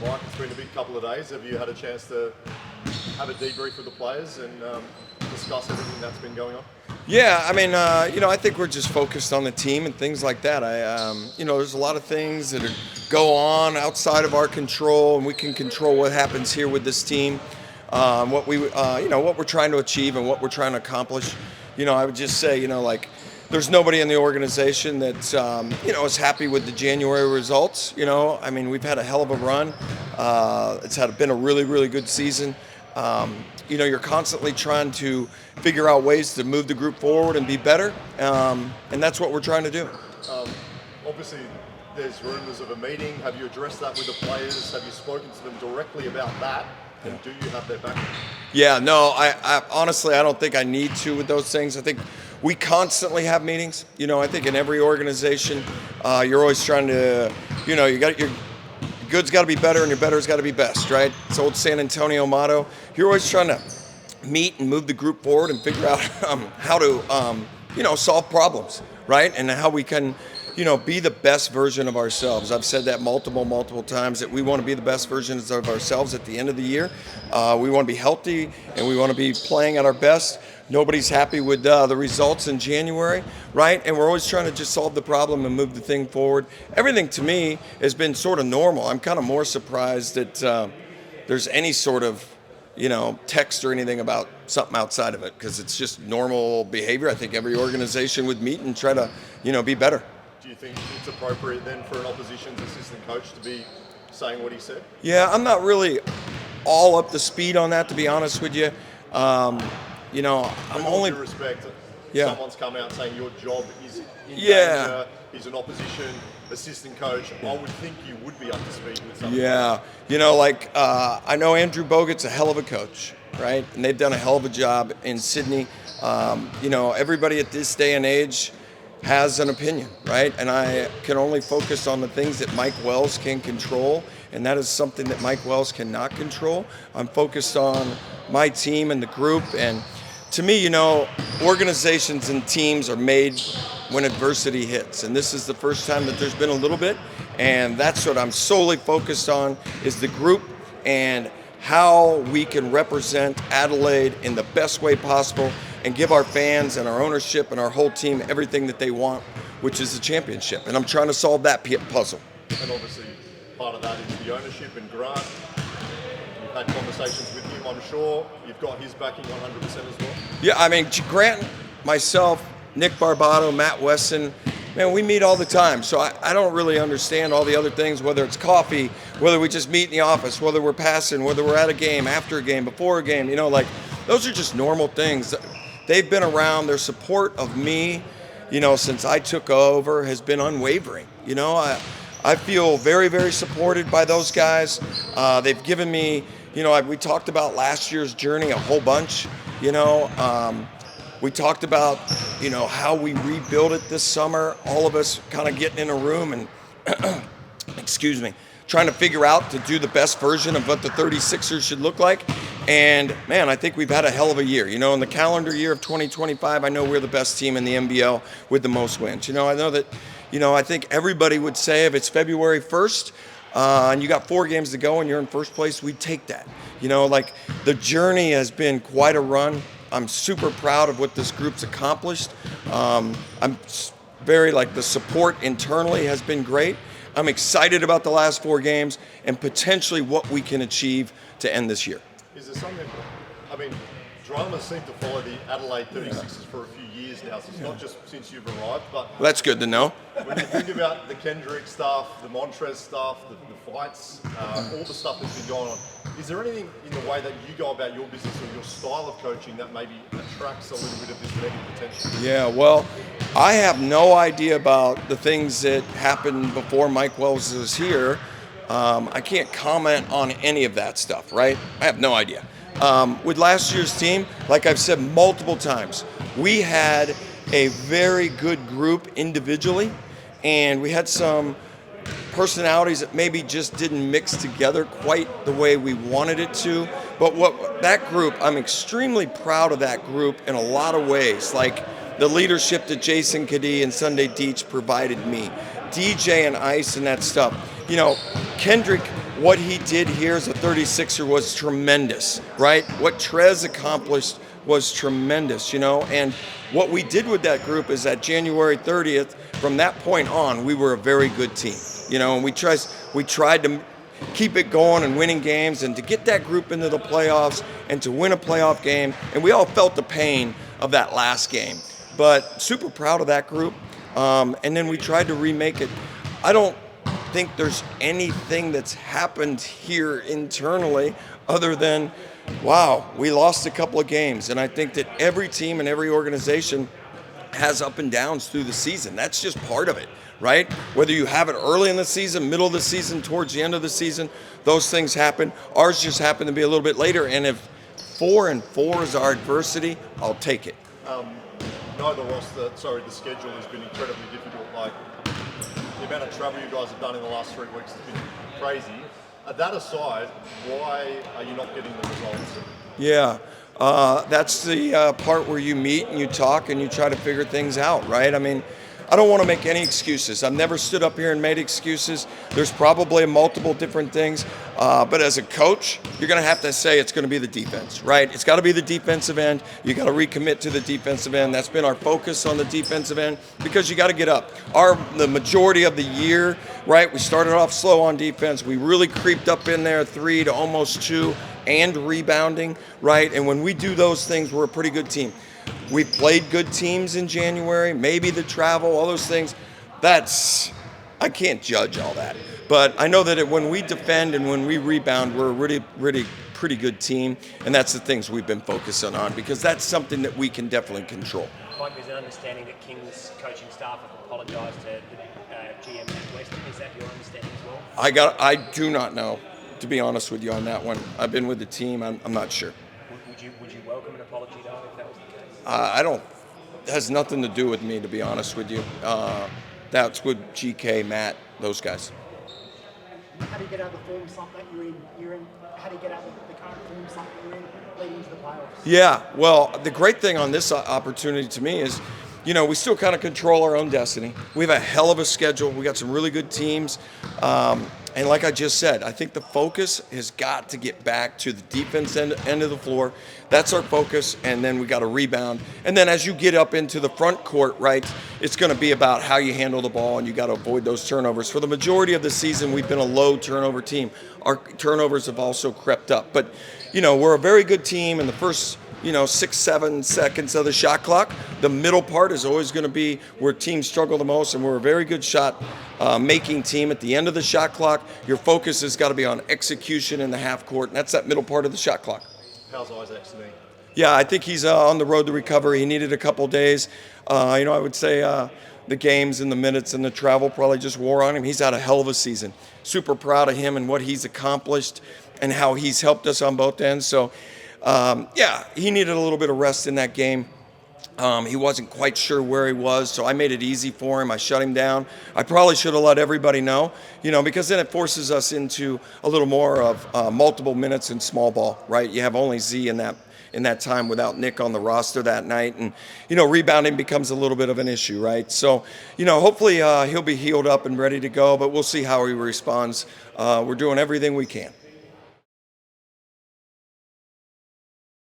Mike, it's been a big couple of days. Have you had a chance to have a debrief with the players and discuss everything that's been going on? Yeah, I mean, I think we're just focused on the team and things like that. There's a lot of things that go on outside of our control, and we can control what happens here with this team, what we're trying to achieve and what we're trying to accomplish. I would just say, there's nobody in the organization that, is happy with the January results. We've had a hell of a run. It's been a really, really good season. You're constantly trying to figure out ways to move the group forward and be better, and that's what we're trying to do. Obviously, there's rumours of a meeting. Have you addressed that with the players? Have you spoken to them directly about that? And do you have their backing? Yeah, no, I honestly, I don't think I need to with those things. I think we constantly have meetings. I think in every organization, you're always trying to, you got your good's got to be better and your better's got to be best, right? It's old San Antonio motto. You're always trying to meet and move the group forward and figure out how to, solve problems, right? And how we can, be the best version of ourselves. I've said that multiple times, that we want to be the best versions of ourselves at the end of the year. We want to be healthy and we want to be playing at our best. Nobody's happy with the results in January, right? And we're always trying to just solve the problem and move the thing forward. Everything to me has been sort of normal. I'm kind of more surprised that there's any sort of, text or anything about something outside of it, because it's just normal behavior. I think every organization would meet and try to, be better. Do you think it's appropriate then for an opposition's assistant coach to be saying what he said? Yeah, I'm not really all up to speed on that, to be honest with you. I'm only. With due respect, Yeah. someone's come out saying your job is in Yeah. danger. He's an opposition assistant coach. I would think you would be up to speed with something. Yeah, I know Andrew Bogut's a hell of a coach, right? And they've done a hell of a job in Sydney. Everybody at this day and age has an opinion, right? And I can only focus on the things that Mike Wells can control, and that is something that Mike Wells cannot control. I'm focused on my team and the group, and to me, organizations and teams are made when adversity hits, and this is the first time that there's been a little bit, and that's what I'm solely focused on, is the group and how we can represent Adelaide in the best way possible and give our fans and our ownership and our whole team everything that they want, which is the championship. And I'm trying to solve that puzzle. And obviously, part of that is the ownership and Grant. You've had conversations with him, I'm sure. You've got his backing 100% as well. Yeah, Grant, myself, Nick Barbato, Matt Wesson, man, we meet all the time. So I don't really understand all the other things, whether it's coffee, whether we just meet in the office, whether we're passing, whether we're at a game, after a game, before a game. Those are just normal things. They've been around. Their support of me, since I took over has been unwavering. I feel very, very supported by those guys. They've given me, we talked about last year's journey a whole bunch. We talked about, how we rebuild it this summer, all of us kind of getting in a room and, trying to figure out to do the best version of what the 36ers should look like. And, man, I think we've had a hell of a year. In the calendar year of 2025, I know we're the best team in the NBL with the most wins. I know that, I think everybody would say if it's February 1st and you got 4 games to go and you're in first place, we'd take that. The journey has been quite a run. I'm super proud of what this group's accomplished. I'm very, the support internally has been great. I'm excited about the last 4 games and potentially what we can achieve to end this year. Is there something, drama seemed to follow the Adelaide 36ers for a few years now, so it's not just since you've arrived, but Well, that's good to know. when you think about the Kendrick stuff, the Montrez stuff, the fights, all the stuff that's been going on, is there anything in the way that you go about your business or your style of coaching that maybe attracts a little bit of this negative potential? Yeah, well, I have no idea about the things that happened before Mike Wells was here. I can't comment on any of that stuff, right? I have no idea. With last year's team, like I've said multiple times, we had a very good group individually, and we had some personalities that maybe just didn't mix together quite the way we wanted it to. But that group, I'm extremely proud of that group in a lot of ways, like the leadership that Jason Kadee and Sunday Deach provided me, DJ and Ice and that stuff. Kendrick what he did here as a 36er was tremendous, right? What Trez accomplished was tremendous, and what we did with that group is that January 30th, from that point on, we were a very good team, and we tried to keep it going and winning games and to get that group into the playoffs and to win a playoff game, and we all felt the pain of that last game, but super proud of that group, and then we tried to remake it. I don't think there's anything that's happened here internally other than, wow, we lost a couple of games. And I think that every team and every organization has up and downs through the season. That's just part of it, right? Whether you have it early in the season, middle of the season, towards the end of the season, those things happen. Ours just happened to be a little bit later. And if 4-4 is our adversity, I'll take it. The schedule has been incredibly difficult. Like, the amount of travel you guys have done in the last 3 weeks has been crazy. That aside, why are you not getting the results? Yeah, that's the part where you meet and you talk and you try to figure things out, right? I mean, I don't want to make any excuses. I've never stood up here and made excuses. There's probably multiple different things. But as a coach, you're going to have to say it's going to be the defense, right? It's got to be the defensive end. You got to recommit to the defensive end. That's been our focus on the defensive end because you got to get up. The majority of the year, right, we started off slow on defense. We really creeped up in there 3 to almost 2 and rebounding, right? And when we do those things, we're a pretty good team. We played good teams in January, maybe the travel, all those things. I can't judge all that. But I know that when we defend and when we rebound, we're a really, really pretty good team. And that's the things we've been focusing on because that's something that we can definitely control. Mike, there's an understanding that King's coaching staff have apologised to the GM at Western. Is that your understanding as well? I do not know, to be honest with you on that one. I've been with the team. I'm not sure. Would you welcome an apology, though, if that was the case? It has nothing to do with me, to be honest with you. That's with GK, Matt, those guys. How do you get out of the form slump that you're in? How do you get out of the current form slump you're in leading into the playoffs? Yeah, well, the great thing on this opportunity to me is, we still kind of control our own destiny. We have a hell of a schedule. We got some really good teams. And like I just said, I think the focus has got to get back to the defense end of the floor. That's our focus, and then we got to rebound. And then as you get up into the front court, right, it's going to be about how you handle the ball, and you got to avoid those turnovers. For the majority of the season, we've been a low turnover team. Our turnovers have also crept up. But, we're a very good team in the first 6-7 seconds of the shot clock. The middle part is always going to be where teams struggle the most, and we're a very good shot making team at the end of the shot clock. Your focus has got to be on execution in the half court, and that's that middle part of the shot clock. How's Isaac to me? Yeah, I think he's on the road to recovery. He needed a couple days. I would say the games and the minutes and the travel probably just wore on him. He's had a hell of a season. Super proud of him and what he's accomplished and how he's helped us on both ends. So, he needed a little bit of rest in that game. He wasn't quite sure where he was, so I made it easy for him. I shut him down. I probably should have let everybody know, because then it forces us into a little more of multiple minutes in small ball, right? You have only Z in that time without Nick on the roster that night, and rebounding becomes a little bit of an issue, right? So, hopefully he'll be healed up and ready to go, but we'll see how he responds. We're doing everything we can.